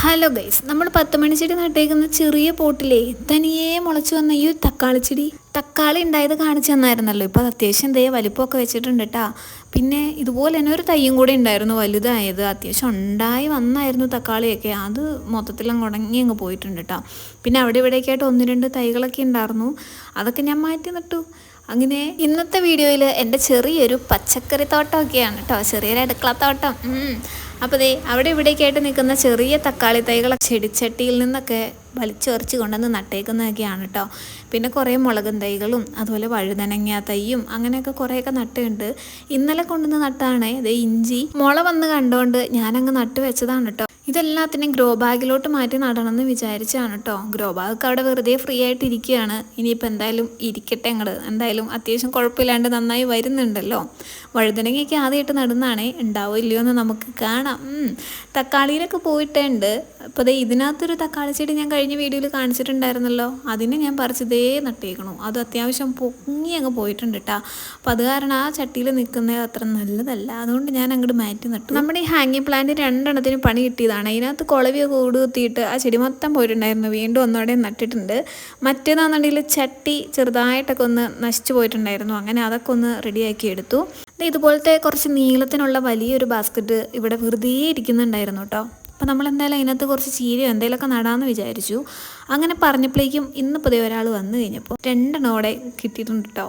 Hello guys, നമ്മൾ 10 മണി ചെടി നട്ടേക്കുന്ന ചെറിയ പോട്ടിലേ തനിയെ മുളച്ചു വന്ന ഈ തക്കാളി ചെടി, തക്കാളി ഉണ്ടായത് കാണിച്ചു തന്നായിരുന്നല്ലോ. ഇപ്പോൾ അത്യാവശ്യം എന്തേ വലിപ്പമൊക്കെ വെച്ചിട്ടുണ്ട് കേട്ടാ. പിന്നെ ഇതുപോലെ തന്നെ ഒരു തയ്യും കൂടെ ഉണ്ടായിരുന്നു വലുതായത്. അത്യാവശ്യം ഉണ്ടായി വന്നായിരുന്നു തക്കാളിയൊക്കെ. അത് മൊത്തത്തിലും ഉടങ്ങി അങ്ങ് പോയിട്ടുണ്ട് കേട്ടോ. പിന്നെ അവിടെ ഇവിടെയൊക്കെ ആയിട്ട് 1-2 തൈകളൊക്കെ ഉണ്ടായിരുന്നു. അതൊക്കെ ഞാൻ മാറ്റി നട്ടു. അങ്ങനെ ഇന്നത്തെ വീഡിയോയിൽ എൻ്റെ ചെറിയൊരു പച്ചക്കറി തോട്ടമൊക്കെയാണ് കേട്ടോ, ചെറിയൊരു അടുക്കളത്തോട്ടം. അപ്പോൾ ദേ അവിടെ ഇവിടേക്ക് ആയിട്ട് നിൽക്കുന്ന ചെറിയ തക്കാളി തൈകൾ ചെടിച്ചട്ടിയിൽ നിന്നൊക്കെ വലിച്ചെറിച്ച് കൊണ്ടുവന്ന് നട്ടേക്കുന്നതൊക്കെയാണ് കേട്ടോ. പിന്നെ കുറേ മുളകും തൈകളും അതുപോലെ വഴുതനങ്ങ തൈയും അങ്ങനെയൊക്കെ കുറേയൊക്കെ നട്ടുണ്ട്. ഇന്നലെ കൊണ്ടുവന്ന് നട്ടതാണേ. ഇത് ഇഞ്ചി മുള വന്ന് കണ്ടുകൊണ്ട് ഞാനങ്ങ് നട്ട് വെച്ചതാണ് കേട്ടോ. ഇതെല്ലാത്തിനും ഗ്രോ ബാഗിലോട്ട് മാറ്റി നടണമെന്ന് വിചാരിച്ചാണ് കേട്ടോ. ഗ്രോ ബാഗൊക്കെ അവിടെ വെറുതെ ഫ്രീ ആയിട്ട് ഇരിക്കുകയാണ്. ഇനിയിപ്പോൾ എന്തായാലും ഇരിക്കട്ടെ അങ്ങോട്ട്. എന്തായാലും അത്യാവശ്യം കുഴപ്പമില്ലാണ്ട് നന്നായി വരുന്നുണ്ടല്ലോ. വഴുതനങ്ങയൊക്കെ ആദ്യമായിട്ട് നടുന്നതാണേ. ഉണ്ടാവോ ഇല്ലയോ എന്ന് നമുക്ക് കാണാം. തക്കാളിയിലൊക്കെ പോയിട്ടുണ്ട്. അപ്പോൾ ദേ ഇതിനകത്തൊരു തക്കാളി ചെടി ഞാൻ കഴിഞ്ഞ വീഡിയോയിൽ കാണിച്ചിട്ടുണ്ടായിരുന്നല്ലോ. അതിനെ ഞാൻ പറിച്ചതേ നട്ടേക്കണു. അത് അത്യാവശ്യം പൊങ്ങി അങ്ങ് പോയിട്ടുണ്ട് കേട്ടോ. അപ്പോൾ അത് കാരണം ആ ചട്ടിയിൽ നിൽക്കുന്നത് അത്ര നല്ലതല്ല. അതുകൊണ്ട് ഞാൻ അങ്ങോട്ട് മാറ്റി നട്ടു. നമ്മുടെ ഈ ഹാങ്ങിങ് പ്ലാന്റ് 2 പണി കിട്ടിയതാണ്. അതിനകത്ത് കുളവിയൊക്കെ കൂടുത്തിയിട്ട് ആ ചെടി മൊത്തം പോയിട്ടുണ്ടായിരുന്നു. വീണ്ടും ഒന്നോടെ നട്ടിട്ടുണ്ട്. മറ്റേതാണെന്നുണ്ടെങ്കിൽ ചട്ടി ചെറുതായിട്ടൊക്കെ ഒന്ന് നശിച്ചു പോയിട്ടുണ്ടായിരുന്നു. അങ്ങനെ അതൊക്കെ ഒന്ന് റെഡിയാക്കി എടുത്തു. ഇതുപോലത്തെ കുറച്ച് നീളത്തിനുള്ള വലിയൊരു ബാസ്ക്കറ്റ് ഇവിടെ വെറുതെ ഇരിക്കുന്നുണ്ടായിരുന്നു കേട്ടോ. അപ്പോൾ നമ്മളെന്തായാലും അതിനകത്ത് കുറച്ച് ചീരയോ എന്തെങ്കിലുമൊക്കെ നടാമെന്ന് വിചാരിച്ചു. അങ്ങനെ പറഞ്ഞപ്പോഴേക്കും ഇന്നിപ്പോൾ ഒരാൾ വന്നു കഴിഞ്ഞപ്പോൾ 2 കിട്ടിയിട്ടുണ്ട് കേട്ടോ.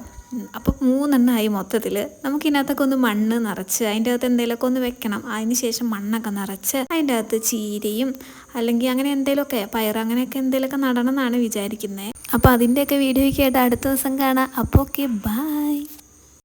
അപ്പോൾ 3 മൊത്തത്തിൽ. നമുക്കിതിനകത്തൊക്കെ ഒന്ന് മണ്ണ് നിറച്ച് അതിൻ്റെ അകത്ത് എന്തെങ്കിലുമൊക്കെ ഒന്ന് വെക്കണം. അതിന് ശേഷം മണ്ണൊക്കെ നിറച്ച് അതിൻ്റെ അകത്ത് ചീരയും അല്ലെങ്കിൽ അങ്ങനെ എന്തെങ്കിലുമൊക്കെ പയർ അങ്ങനെയൊക്കെ എന്തെങ്കിലുമൊക്കെ നടണം എന്നാണ് വിചാരിക്കുന്നത്. അപ്പോൾ അതിൻ്റെയൊക്കെ വീഡിയോയ്ക്ക് ആയിട്ട് അടുത്ത ദിവസം കാണാം. അപ്പോൾ ഓക്കെ, ബൈ.